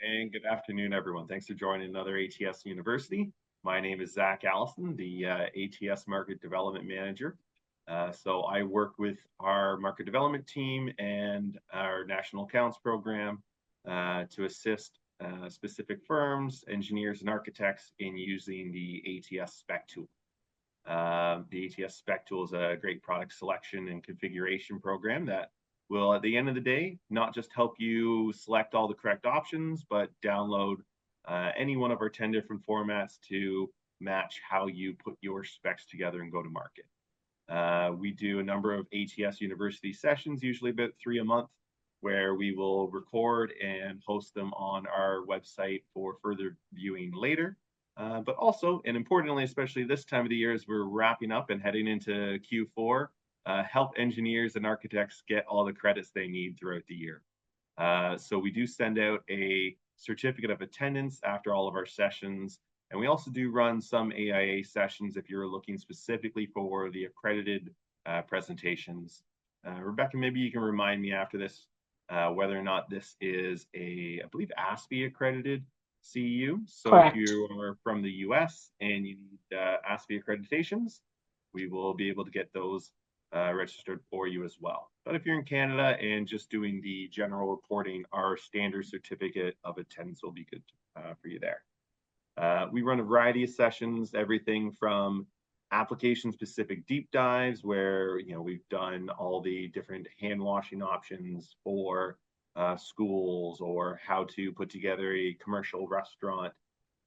And good afternoon, everyone. Thanks for joining another ATS University. My name is Zach Allison, the ATS Market Development Manager. So I work with our market development team and our national accounts program to assist specific firms, engineers, and architects in using the ATS spec tool. The ATS spec tool is a great product selection and configuration program that will, at the end of the day, not just help you select all the correct options, but download any one of our 10 different formats to match how you put your specs together and go to market. We do a number of ATS University sessions, usually about 3 a month, where we will record and host them on our website for further viewing later. But also, and importantly, especially this time of the year as we're wrapping up and heading into Q4, help engineers and architects get all the credits they need throughout the year. So we do send out a certificate of attendance after all of our sessions. And we also do run some AIA sessions if you're looking specifically for the accredited presentations. Rebecca, maybe you can remind me after this whether or not this is I believe, ASPE accredited CEU. So Correct. If you are from the US and you need ASPE accreditations, we will be able to get those registered for you as well. But if you're in Canada and just doing the general reporting, our standard certificate of attendance will be good for you there. We run a variety of sessions, everything from application-specific deep dives, where we've done all the different hand washing options for schools, or how to put together a commercial restaurant,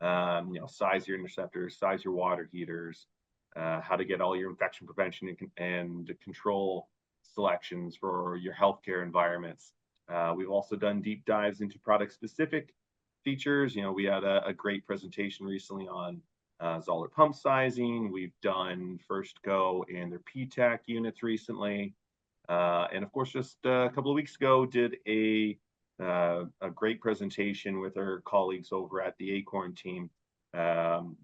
size your interceptors, size your water heaters, how to get all your infection prevention and control selections for your healthcare environments. We've also done deep dives into product-specific features. We had a great presentation recently on Zoller pump sizing. We've done First Go and their PTAC units recently. And of course, just a couple of weeks ago, did a great presentation with our colleagues over at the Acorn team,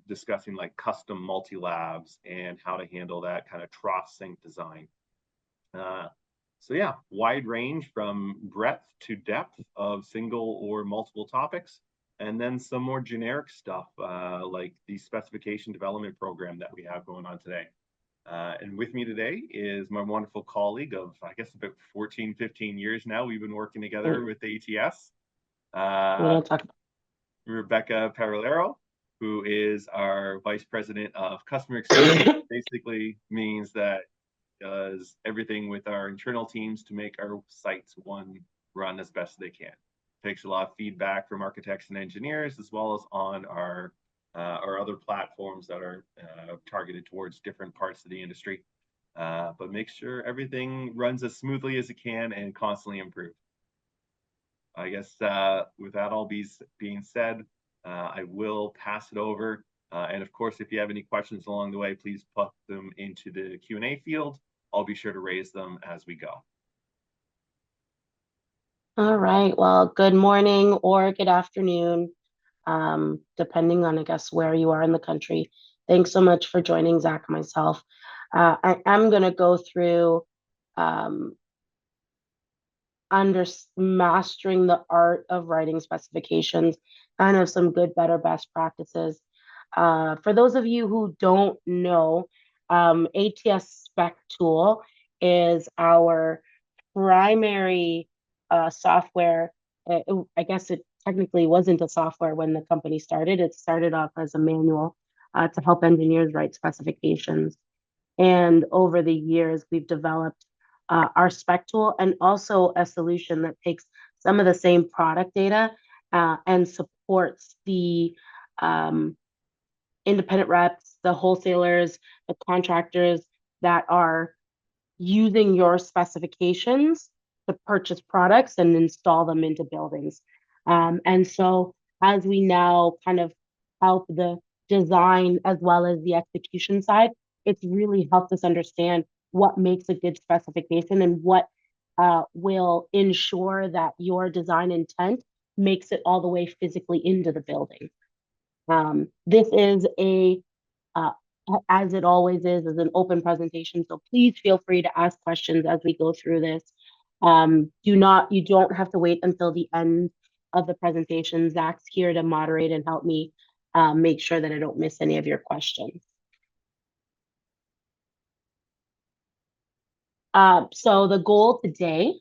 discussing like custom multi-labs and how to handle that kind of trough sink design. So yeah, wide range from breadth to depth of single or multiple topics, and then some more generic stuff like the specification development program that we have going on today. And with me today is my wonderful colleague of, I guess, about 14, 15 years now. We've been working together with ATS. Rebecca Parolero, who is our Vice President of Customer Experience. Basically means that does everything with our internal teams to make our sites run as best they can. Takes a lot of feedback from architects and engineers, as well as on our other platforms that are targeted towards different parts of the industry, but make sure everything runs as smoothly as it can and constantly improve. I guess with that all being said, I will pass it over. And of course, if you have any questions along the way, please put them into the Q&A field. I'll be sure to raise them as we go. All right. Well, good morning or good afternoon, depending on, I guess, where you are in the country. Thanks so much for joining Zach and myself. I am going to go through mastering the art of writing specifications, kind of some good, better, best practices. For those of you who don't know, ATS Spec Tool is our primary software. I guess it technically wasn't a software when the company started. It started off as a manual to help engineers write specifications. And over the years, we've developed our spec tool, and also a solution that takes some of the same product data and supports the independent reps, the wholesalers, the contractors that are using your specifications to purchase products and install them into buildings. And so as we now kind of help the design as well as the execution side, it's really helped us understand what makes a good specification and what will ensure that your design intent makes it all the way physically into the building. This is as it always is an open presentation, so please feel free to ask questions as we go through this. You don't have to wait until the end of the presentation. Zach's here to moderate and help me make sure that I don't miss any of your questions. So the goal today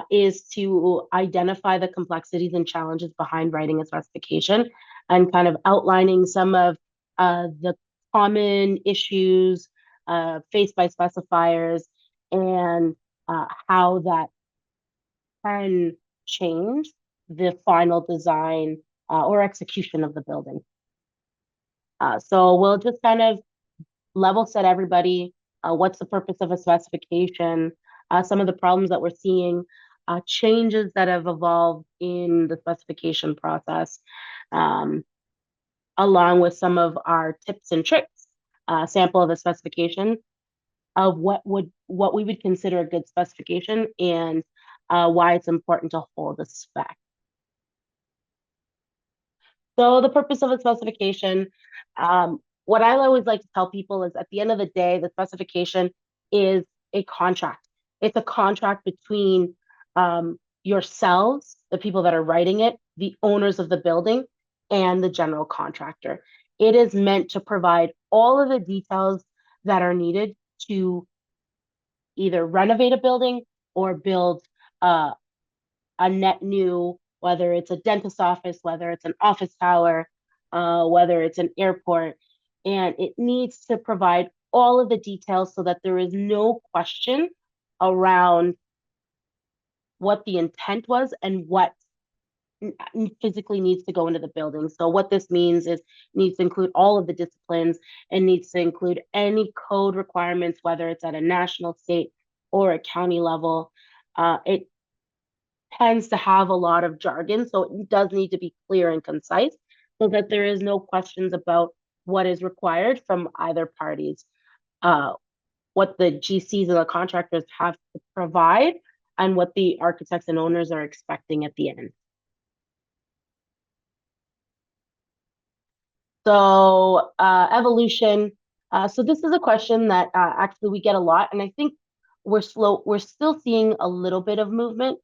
is to identify the complexities and challenges behind writing a specification and kind of outlining some of the common issues faced by specifiers and how that can change the final design or execution of the building. So we'll just kind of level set everybody. What's the purpose of a specification? Some of the problems that we're seeing, changes that have evolved in the specification process, along with some of our tips and tricks. Sample of a specification of what we would consider a good specification and why it's important to hold a spec. So the purpose of a specification, what I always like to tell people is at the end of the day, the specification is a contract. It's a contract between yourselves, the people that are writing it, the owners of the building, and the general contractor. It is meant to provide all of the details that are needed to either renovate a building or build a net new, whether it's a dentist office, whether it's an office tower, whether it's an airport. And it needs to provide all of the details so that there is no question around what the intent was and what physically needs to go into the building. So what this means is needs to include all of the disciplines and needs to include any code requirements, whether it's at a national, state, or a county level. It tends to have a lot of jargon, so it does need to be clear and concise so that there is no questions about what is required from either parties, what the GCs and the contractors have to provide, and what the architects and owners are expecting at the end. So evolution. So this is a question that actually we get a lot, and I think we're still seeing a little bit of movement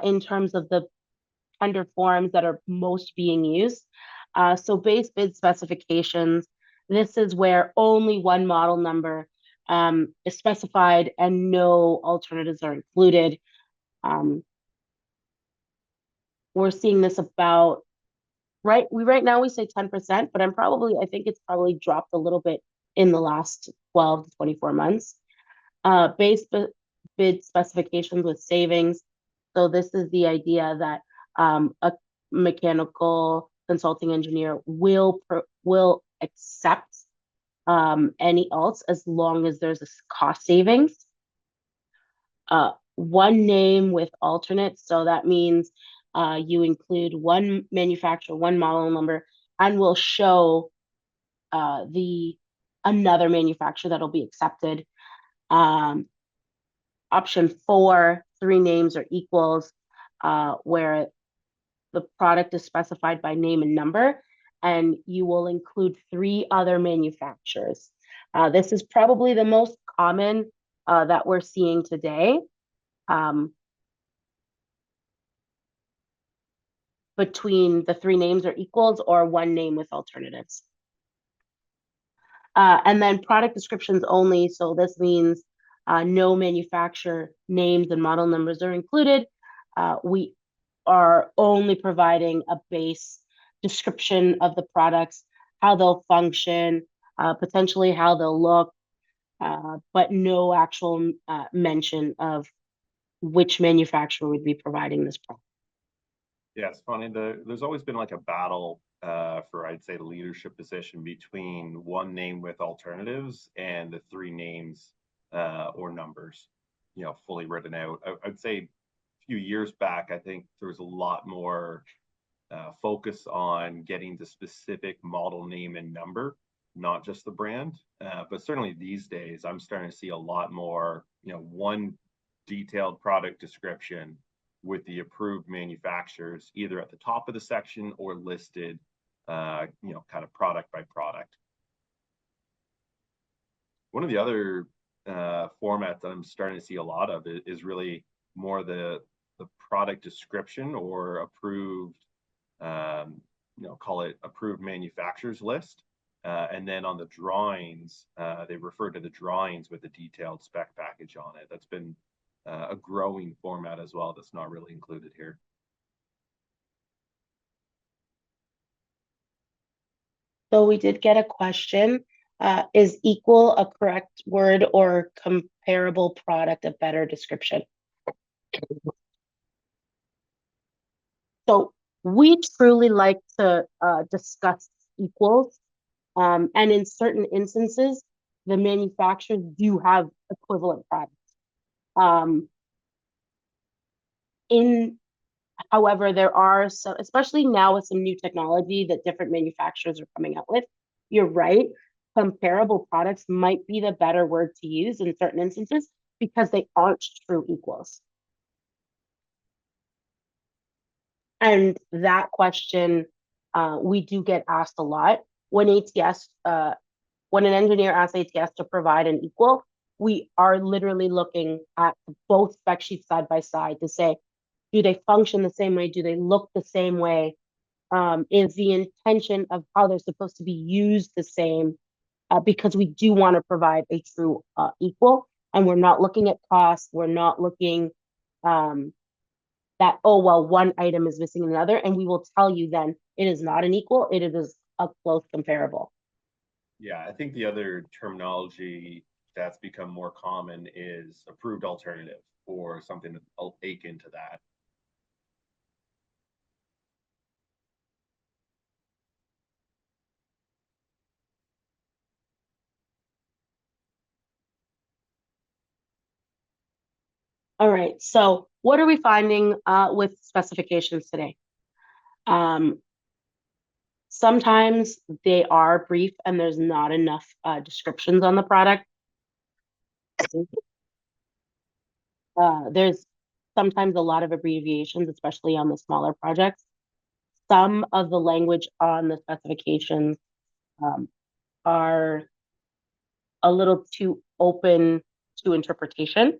in terms of the tender forms that are most being used. So base bid specifications, this is where only one model number is specified and no alternatives are included. We're seeing this about, right now we say 10%, but I think it's probably dropped a little bit in the last 12 to 24 months. Base bid specifications with savings. So this is the idea that a mechanical consulting engineer will accept any alts as long as there's a cost savings. One name with alternates. So that means you include one manufacturer, one model number, and will show another manufacturer that'll be accepted. Option 4, 3 names or equals, where the product is specified by name and number, and you will include 3 other manufacturers. This is probably the most common that we're seeing today. Between the 3 names or equals or one name with alternatives. And then product descriptions only. So this means no manufacturer names and model numbers are included. We are only providing a base description of the products, how they'll function, potentially how they'll look, but no actual mention of which manufacturer would be providing this product. Yeah, it's funny. There's always been like a battle for, I'd say, the leadership position between one name with alternatives and the 3 names or numbers, fully written out. I'd say a few years back, I think there was a lot more focus on getting the specific model name and number, not just the brand. But certainly these days, I'm starting to see a lot more, one detailed product description with the approved manufacturers either at the top of the section or listed, kind of product by product. One of the other formats that I'm starting to see a lot of is really more the the product description or approved, call it approved manufacturers list. And then on the drawings, they refer to the drawings with a detailed spec package on it. That's been a growing format as well. That's not really included here. So we did get a question. Is equal a correct word or comparable product a better description? So we truly like to discuss equals. And in certain instances, the manufacturers do have equivalent products. Um, However, there are some, especially now with some new technology that different manufacturers are coming out with. You're right. Comparable products might be the better word to use in certain instances because they aren't true equals. And that question we do get asked a lot when when an engineer asks ATS to provide an equal. We are literally looking at both spec sheets side by side to say, do they function the same way? Do they look the same way? Is the intention of how they're supposed to be used the same? Because we do want to provide a true equal, and we're not looking at cost. We're not looking um, that, oh, well, one item is missing another, and we will tell you then it is not an equal, it is a close comparable. Yeah, I think the other terminology that's become more common is approved alternative or something akin to that. All right, so what are we finding with specifications today? Sometimes they are brief and there's not enough descriptions on the product. There's sometimes a lot of abbreviations, especially on the smaller projects. Some of the language on the specifications are a little too open to interpretation.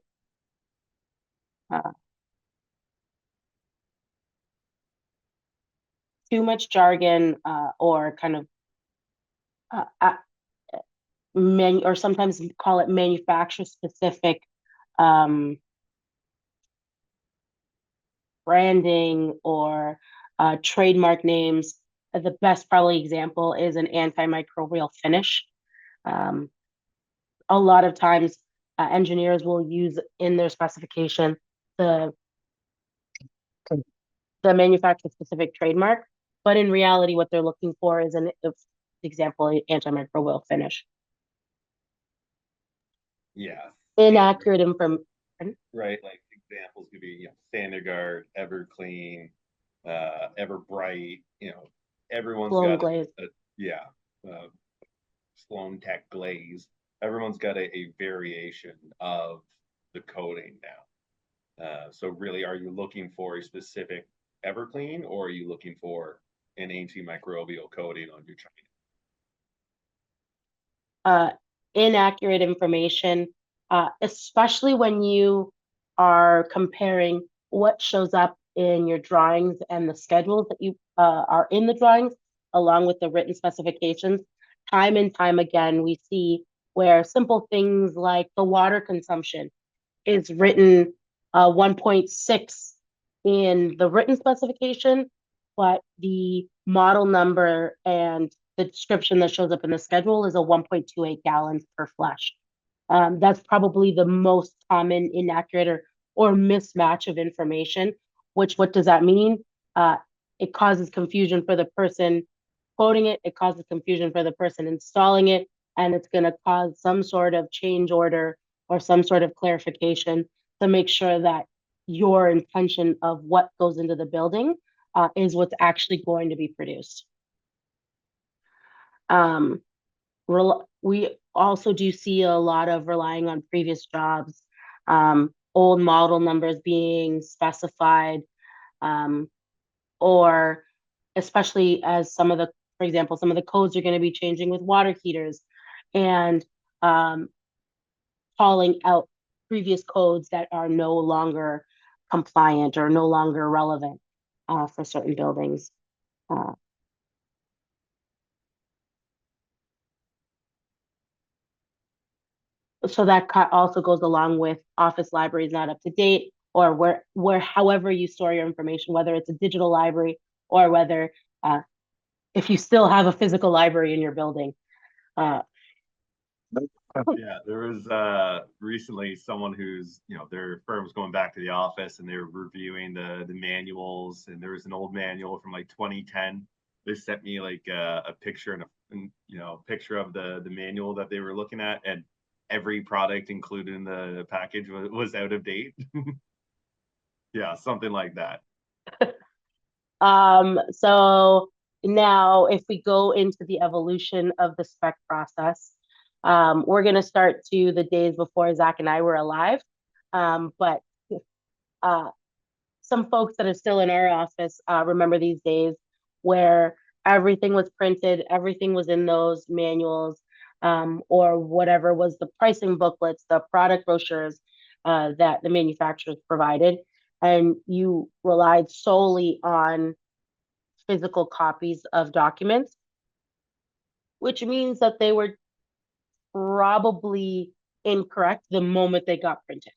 Too much jargon or kind of or sometimes call it manufacturer specific branding or trademark names. The best probably example is an antimicrobial finish. Um, a lot of times engineers will use in their specification the the manufacturer specific trademark, but in reality what they're looking for is an example antimicrobial finish. Yeah. Inaccurate information. Right, like examples could be, Standard, Everclean, Everbright, everyone's Blown got glaze. uh, Sloan Tech glaze. Everyone's got a variation of the coating now. So really, are you looking for a specific Everclean or are you looking for an antimicrobial coating on your China? Inaccurate information, especially when you are comparing what shows up in your drawings and the schedules that you are in the drawings, along with the written specifications. Time and time again, we see where simple things like the water consumption is written 1.6 in the written specification, but the model number and the description that shows up in the schedule is a 1.28 gallons per flush. That's probably the most common inaccurate or mismatch of information, which what does that mean? It causes confusion for the person quoting it, it causes confusion for the person installing it, and it's going to cause some sort of change order or some sort of clarification to make sure that your intention of what goes into the building is what's actually going to be produced. Um, we also do see a lot of relying on previous jobs, old model numbers being specified, or especially as for example, some of the codes are going to be changing with water heaters and calling out previous codes that are no longer compliant or no longer relevant for certain buildings. So that also goes along with office libraries not up to date, or where however you store your information, whether it's a digital library or whether if you still have a physical library in your building. Yeah, there was recently someone who's, their firm's going back to the office and they were reviewing the manuals, and there was an old manual from like 2010. They sent me like a picture and picture of the manual that they were looking at, and every product included in the package was out of date. Yeah, something like that. So now if we go into the evolution of the spec process, we're going to start to the days before Zach and I were alive. But some folks that are still in our office remember these days where everything was printed, everything was in those manuals, or whatever was the pricing booklets, the product brochures that the manufacturers provided. And you relied solely on physical copies of documents, which means that they were probably incorrect the moment they got printed.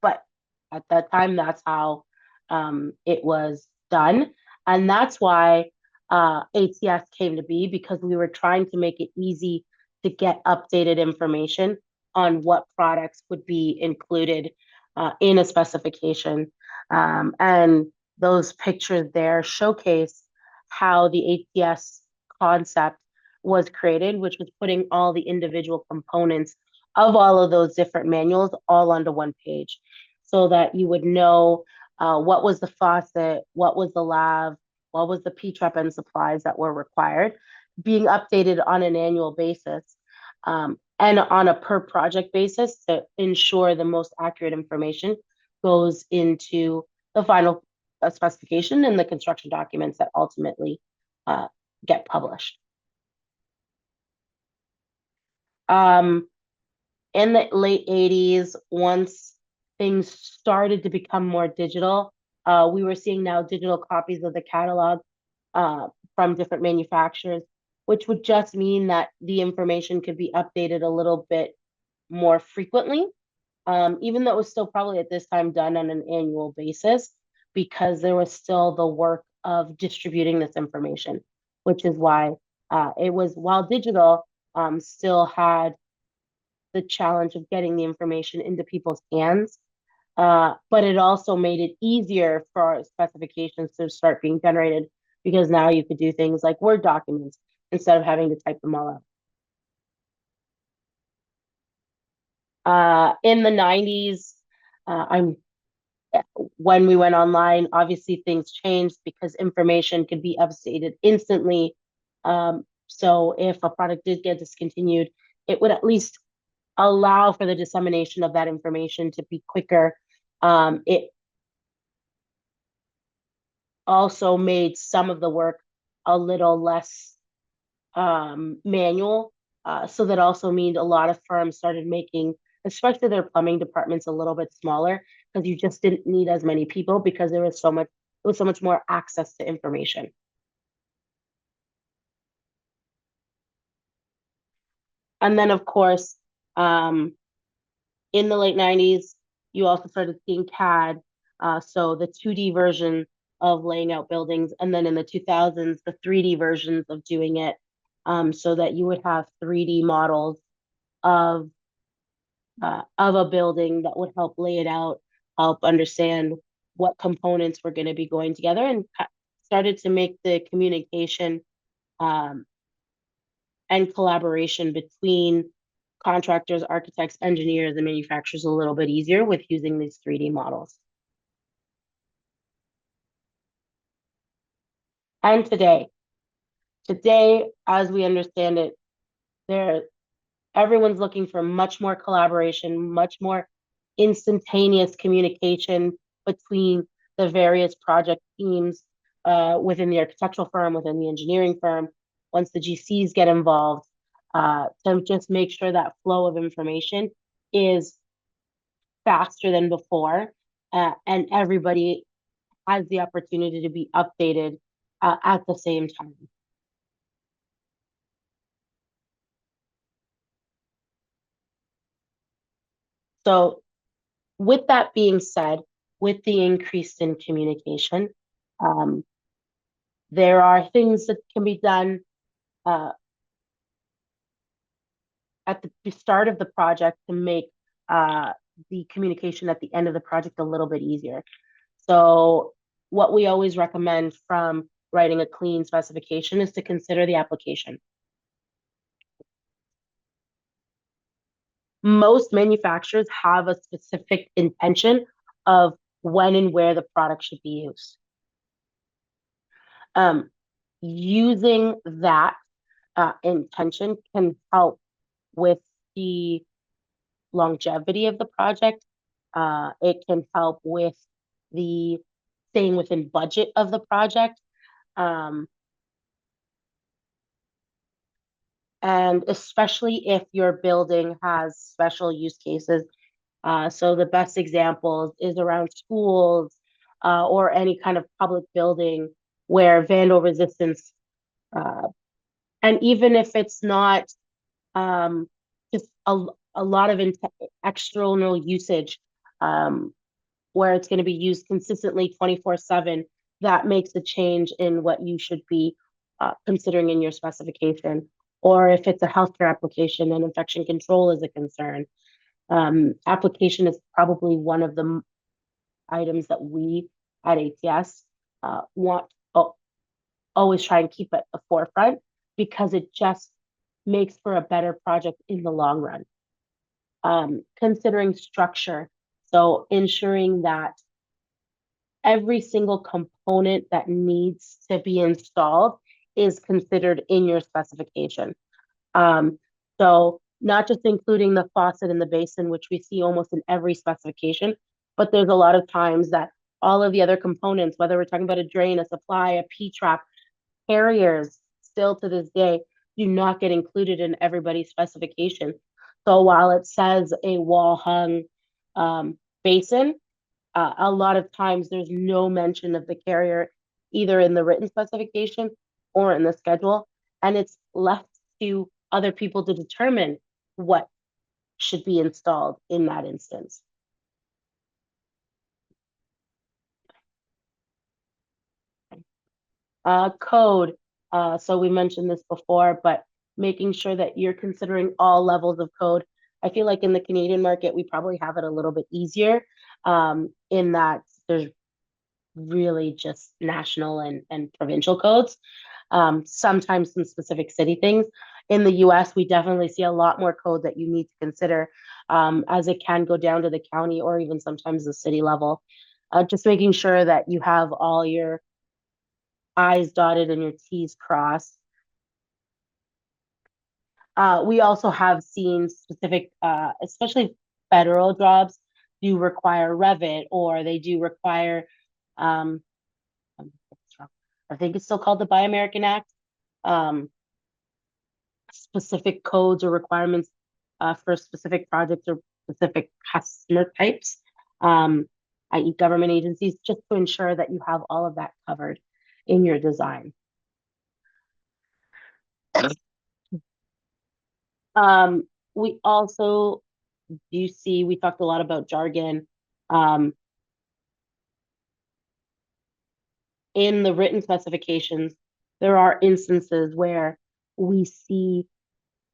But at that time, that's how it was done. And that's why ATS came to be, because we were trying to make it easy to get updated information on what products would be included in a specification. And those pictures there showcase how the ATS concept was created, which was putting all the individual components of all of those different manuals all onto one page, so that you would know what was the faucet, what was the lav, what was the P-trap and supplies that were required, being updated on an annual basis, and on a per project basis to ensure the most accurate information goes into the final specification and the construction documents that ultimately get published. Um, in the late 80s, once things started to become more digital, we were seeing now digital copies of the catalog from different manufacturers, which would just mean that the information could be updated a little bit more frequently, even though it was still probably at this time done on an annual basis, because there was still the work of distributing this information, which is why it was, while digital, still had the challenge of getting the information into people's hands. But it also made it easier for specifications to start being generated, because now you could do things like Word documents instead of having to type them all out. In the 90s, I'm when we went online, obviously things changed because information could be updated instantly. So if a product did get discontinued, it would at least allow for the dissemination of that information to be quicker. It also made some of the work a little less manual. So that also means a lot of firms started making, especially their plumbing departments, a little bit smaller, because you just didn't need as many people, because there was so much more access to information. And then, of course, in the late 90s, you also started seeing CAD, so the 2D version of laying out buildings, and then in the 2000s, the 3D versions of doing it, so that you would have 3D models of a building that would help lay it out, help understand what components were going to be going together, and started to make the communication um, and collaboration between contractors, architects, engineers, and manufacturers a little bit easier with using these 3D models. And today, as we understand it, there everyone's looking for much more collaboration, much more instantaneous communication between the various project teams within the architectural firm, within the engineering firm, once the GCs get involved, to just make sure that flow of information is faster than before, and everybody has the opportunity to be updated at the same time. So with that being said, with the increase in communication, um, there are things that can be done uh, at the start of the project to make uh, the communication at the end of the project a little bit easier. So what we always recommend from writing a clean specification is to consider the application. Most manufacturers have a specific intention of when and where the product should be used. Um, Using that intention can help with the longevity of the project. It can help with the staying within budget of the project. Um, and especially if your building has special use cases. So the best examples is around schools or any kind of public building where vandal resistance, uh, and even if it's not um, just a lot of external usage, um, where it's going to be used consistently 24/7, that makes a change in what you should be considering in your specification. Or if it's a healthcare application and infection control is a concern, application is probably one of the items that we at ATS want always try and keep at the forefront because it just makes for a better project in the long run. Considering structure, so ensuring that every single component that needs to be installed is considered in your specification. So not just including the faucet and the basin, which we see almost in every specification, but there's a lot of times that all of the other components, whether we're talking about a drain, a supply, a P-trap, carriers, still to this day, do not get included in everybody's specification. So while it says a wall hung basin, a lot of times there's no mention of the carrier either in the written specification or in the schedule, and it's left to other people to determine what should be installed in that instance. Code. So we mentioned this before, but making sure that you're considering all levels of code. I feel like in the Canadian market, we probably have it a little bit easier in that there's really just national and provincial codes. Sometimes some specific city things. In the US, we definitely see a lot more code that you need to consider as it can go down to the county or even sometimes the city level. Just making sure that you have all your I's dotted and your T's crossed. We also have seen specific, especially federal jobs, do require Revit or they do require um, I think it's still called the Buy American Act, um, specific codes or requirements for specific projects or specific customer types, i.e. government agencies, just to ensure that you have all of that covered in your design. We also do see, we talked a lot about jargon. In the written specifications, there are instances where we see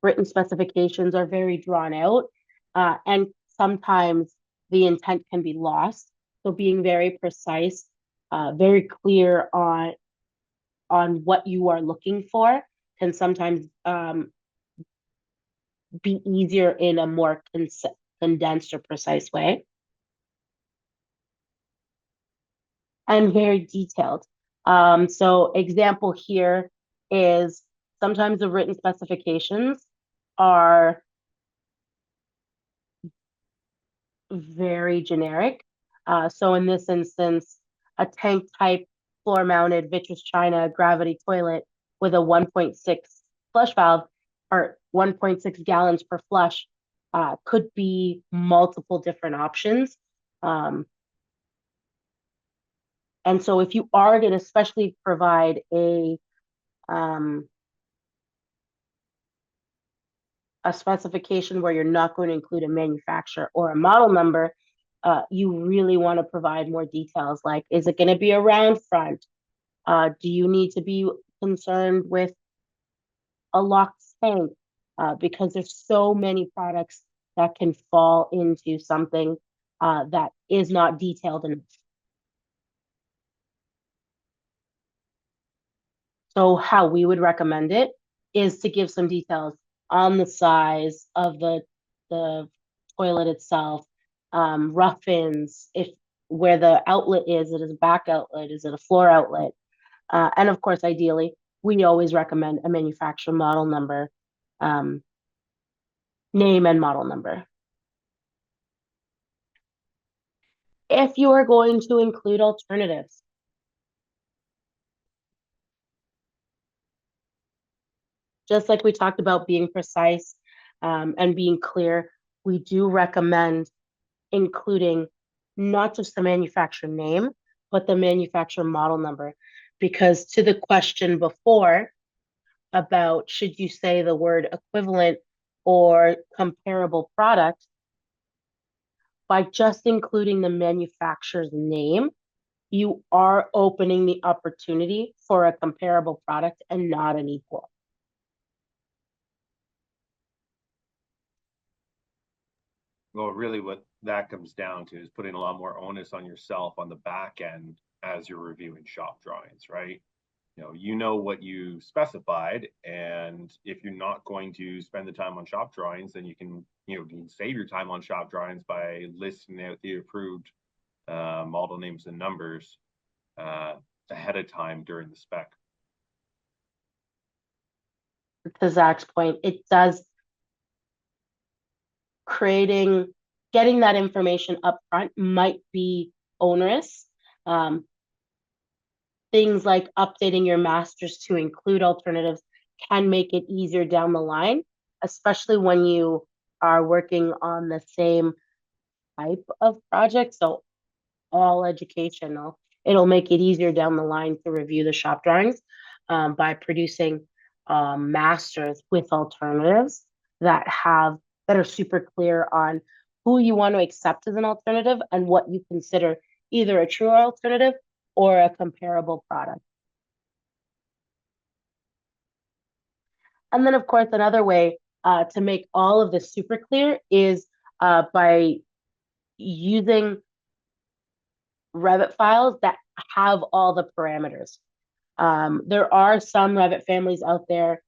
written specifications are very drawn out, and sometimes the intent can be lost. So being very precise, very clear on what you are looking for can sometimes be easier in a more condensed or precise way. And very detailed. So example here is sometimes the written specifications are very generic. So in this instance, a tank type floor mounted vitreous china gravity toilet with a 1.6 flush valve or 1.6 gallons per flush could be multiple different options. And so if you are going to especially provide a specification where you're not going to include a manufacturer or a model number, you really want to provide more details. Like, is it going to be a round front? Do you need to be concerned with a locked tank? Because there's so many products that can fall into something that is not detailed enough. So how we would recommend it is to give some details on the size of the toilet itself, rough ins, if where the outlet is, it is a back outlet, is it a floor outlet? And of course, ideally, we always recommend a manufacturer model number, um, name and model number. If you are going to include alternatives, just like we talked about being precise and being clear, we do recommend including not just the manufacturer name, but the manufacturer model number. Because to the question before about should you say the word equivalent or comparable product, by just including the manufacturer's name, you are opening the opportunity for a comparable product and not an equal. Well, really what that comes down to is putting a lot more onus on yourself on the back end as you're reviewing shop drawings, right? You know what you specified, and if you're not going to spend the time on shop drawings, then you can save your time on shop drawings by listing out the approved model names and numbers uh, ahead of time during the spec. To Zach's point, it does getting that information up front might be onerous. Um, Things like updating your masters to include alternatives can make it easier down the line, especially when you are working on the same type of project. So all educational, it'll make it easier down the line to review the shop drawings by producing masters with alternatives that are super clear on who you want to accept as an alternative and what you consider either a true alternative or a comparable product. And then, of course, another way to make all of this super clear is by using Revit files that have all the parameters. There are some Revit families out there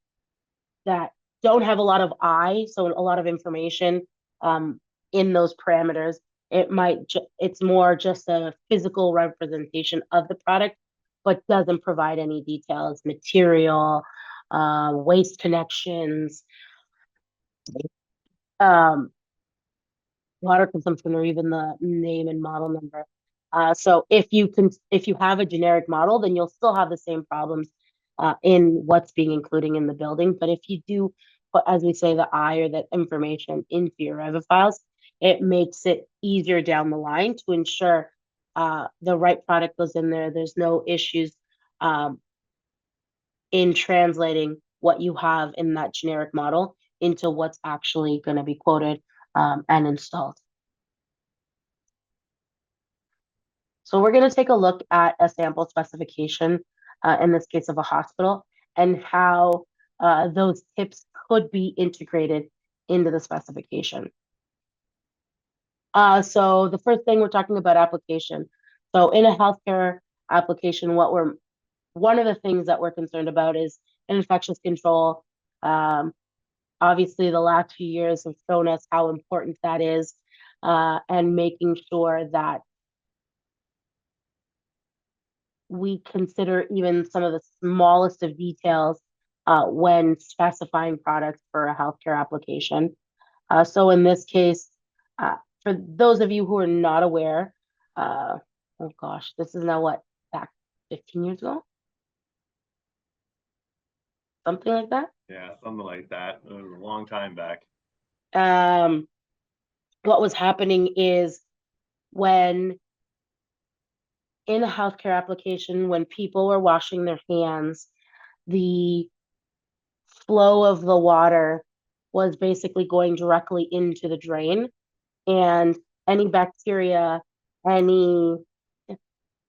that don't have a lot of so a lot of information in those parameters. It's more just a physical representation of the product, but doesn't provide any details, material, waste connections, um, water consumption, or even the name and model number. So if you have a generic model, then you'll still have the same problems in what's being included in the building. But if you do put, as we say, the I or that information into your Revit files, it makes it easier down the line to ensure the right product goes in there. There's no issues in translating what you have in that generic model into what's actually going to be quoted and installed. So we're going to take a look at a sample specification, in this case of a hospital, and how those tips could be integrated into the specification. So the first thing we're talking about application. So in a healthcare application, one of the things that we're concerned about is infectious control. Obviously, the last few years have shown us how important that is, and making sure that we consider even some of the smallest of details when specifying products for a healthcare application. So in this case, for those of you who are not aware, oh gosh, this is now what, back 15 years ago? Something like that? Yeah, something like that. It was a long time back. um, what was happening is when in a healthcare application, when people were washing their hands, the flow of the water was basically going directly into the drain, and any bacteria, any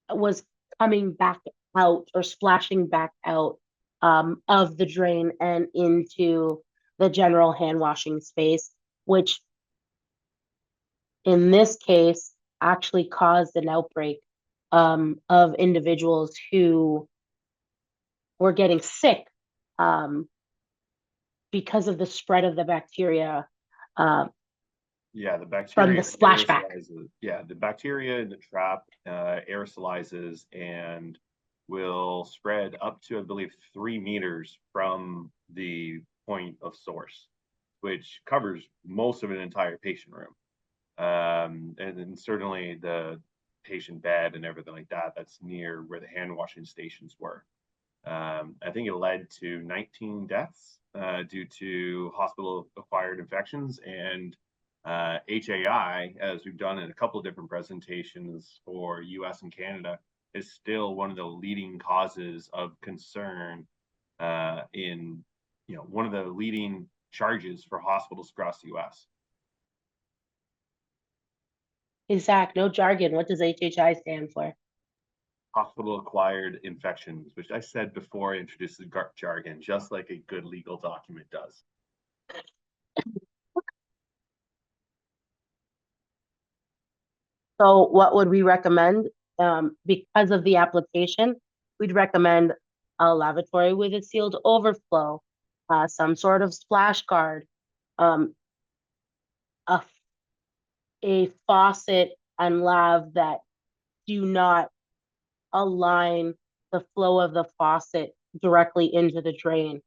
was coming back out or splashing back out of the drain and into the general hand washing space, which in this case actually caused an outbreak of individuals who were getting sick um, because of the spread of the bacteria uh, Yeah, the from the bacteria splashback. aerosolizes. Yeah, the bacteria in the trap aerosolizes and will spread up to, I believe, 3 meters from the point of source, which covers most of an entire patient room. And then certainly the patient bed and everything like that, that's near where the hand washing stations were. I think it led to 19 deaths due to hospital acquired infections, and HAI, as we've done in a couple of different presentations for US and Canada, is still one of the leading causes of concern in, one of the leading charges for hospitals across the US. Exact, no jargon. What does HHI stand for? Hospital acquired infections, which I said before I introduced the jargon, just like a good legal document does. So, what would we recommend? Because of the application, we'd recommend a lavatory with a sealed overflow, some sort of splash guard, um, a, a faucet and lav that do not align the flow of the faucet directly into the drain,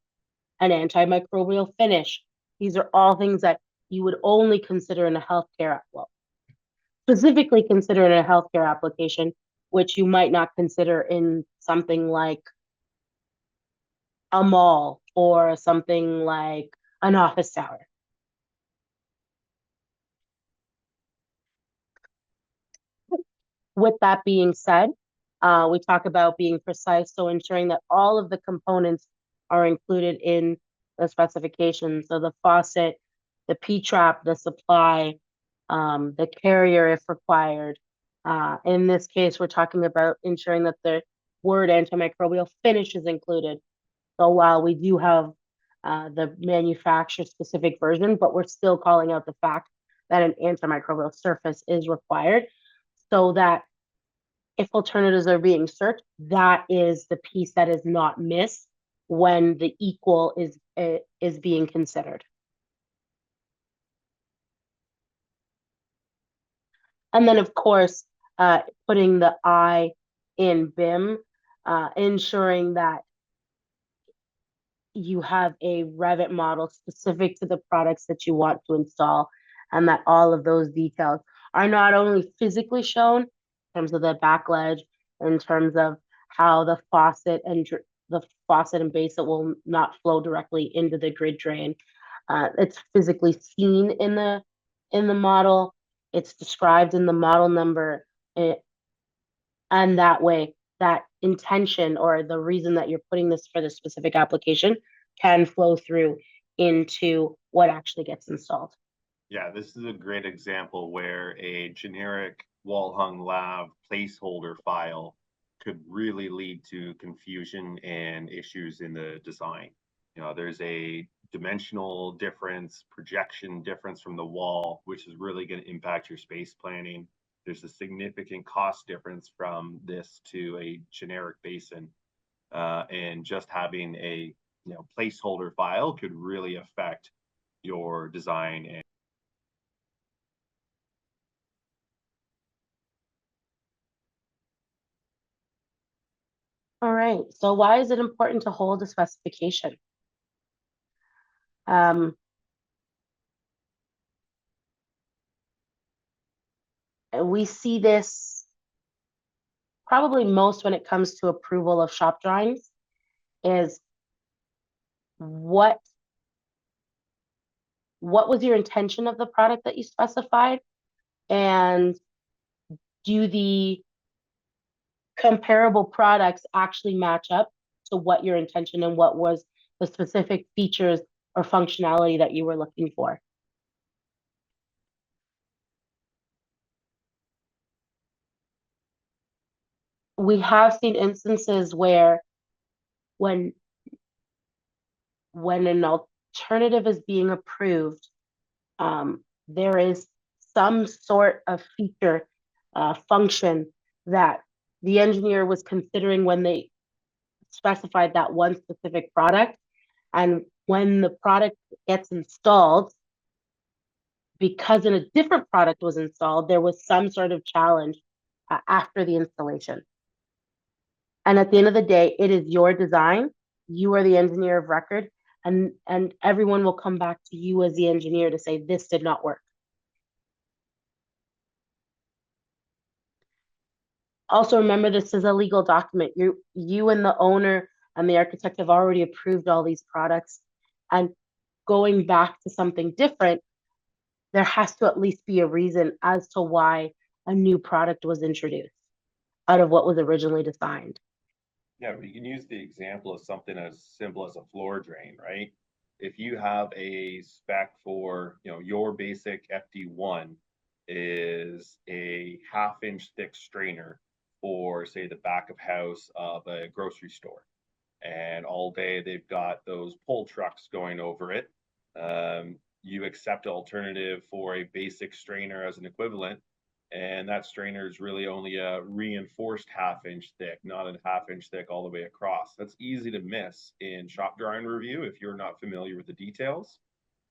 an antimicrobial finish. These are all things that you would only consider in a healthcare, well, specifically consider in a healthcare application, which you might not consider in something like a mall or something like an office tower. With that being said, we talk about being precise, so ensuring that all of the components are included in the specification. So the faucet, the P-trap, the supply, the carrier if required. In this case, we're talking about ensuring that the word antimicrobial finish is included. So while we do have the manufacturer specific version, but we're still calling out the fact that an antimicrobial surface is required so that if alternatives are being searched, that is the piece that is not missed when the equal is being considered. And then, of course, putting the I in BIM, ensuring that you have a Revit model specific to the products that you want to install, and that all of those details are not only physically shown in terms of the back ledge, in terms of how the faucet and basin will not flow directly into the grid drain. It's physically seen in the model. It's described in the model number, and that way that intention or the reason that you're putting this for this specific application can flow through into what actually gets installed. Yeah, this is a great example where a generic wall hung lav placeholder file could really lead to confusion and issues in the design. There's a dimensional difference, projection difference from the wall, which is really going to impact your space planning. There's a significant cost difference from this to a generic basin. And just having a placeholder file could really affect your design. And All right. So why is it important to hold a specification? Um, we see this probably most when it comes to approval of shop drawings is what what was your intention of the product that you specified, and do the comparable products actually match up to what your intention and what was the specific features or functionality that you were looking for. We have seen instances where when an alternative is being approved, there is some sort of feature function that the engineer was considering when they specified that one specific product. And when the product gets installed, because a different product was installed, there was some sort of challenge after the installation. And at the end of the day, it is your design. You are the engineer of record, and everyone will come back to you as the engineer to say this did not work. Also, remember, this is a legal document. You and the owner and the architect have already approved all these products. And going back to something different, there has to at least be a reason as to why a new product was introduced out of what was originally designed. Yeah, we can use the example of something as simple as a floor drain, right? If you have a spec for, your basic FD1 is a 1/2 inch thick strainer for, say, the back of house of a grocery store. And all day they've got those pull trucks going over it. You accept alternative for a basic strainer as an equivalent, and that strainer is really only a reinforced 1/2 inch thick, not a 1/2 inch thick all the way across. That's easy to miss in shop drawing review if you're not familiar with the details.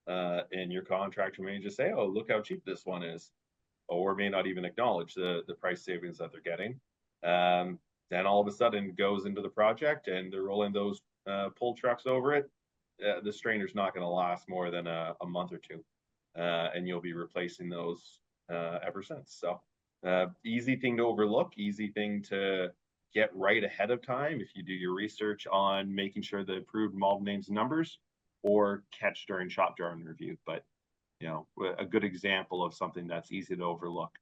And your contractor may just say, oh, look how cheap this one is, or may not even acknowledge the price savings that they're getting. Then all of a sudden goes into the project and they're rolling those pull trucks over it. The strainer's not going to last more than a month or two, and you'll be replacing those ever since. So easy thing to overlook, easy thing to get right ahead of time if you do your research on making sure the approved model names and numbers, or catch during shop drawing review. But a good example of something that's easy to overlook.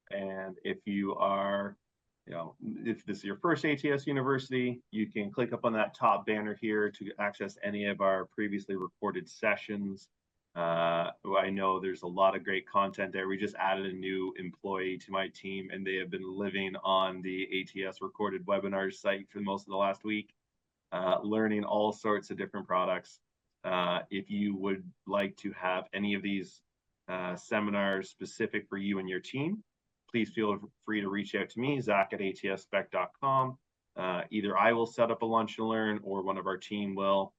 And if you are, if this is your first ATS University, you can click up on that top banner here to access any of our previously recorded sessions. I know there's a lot of great content there. We just added a new employee to my team, and they have been living on the ATS recorded webinars site for most of the last week, learning all sorts of different products. If you would like to have any of these seminars specific for you and your team, please feel free to reach out to me, zach@atsspec.com. Either I will set up a lunch and learn, or one of our team will,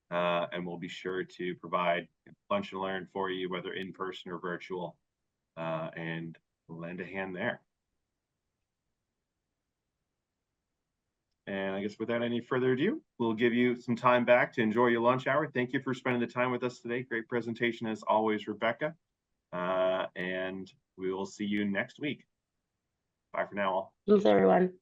and we'll be sure to provide lunch and learn for you, whether in person or virtual, and lend a hand there. And I guess without any further ado, we'll give you some time back to enjoy your lunch hour. Thank you for spending the time with us today. Great presentation as always, Rebecca. And we will see you next week. Bye for now, all. Thanks, everyone.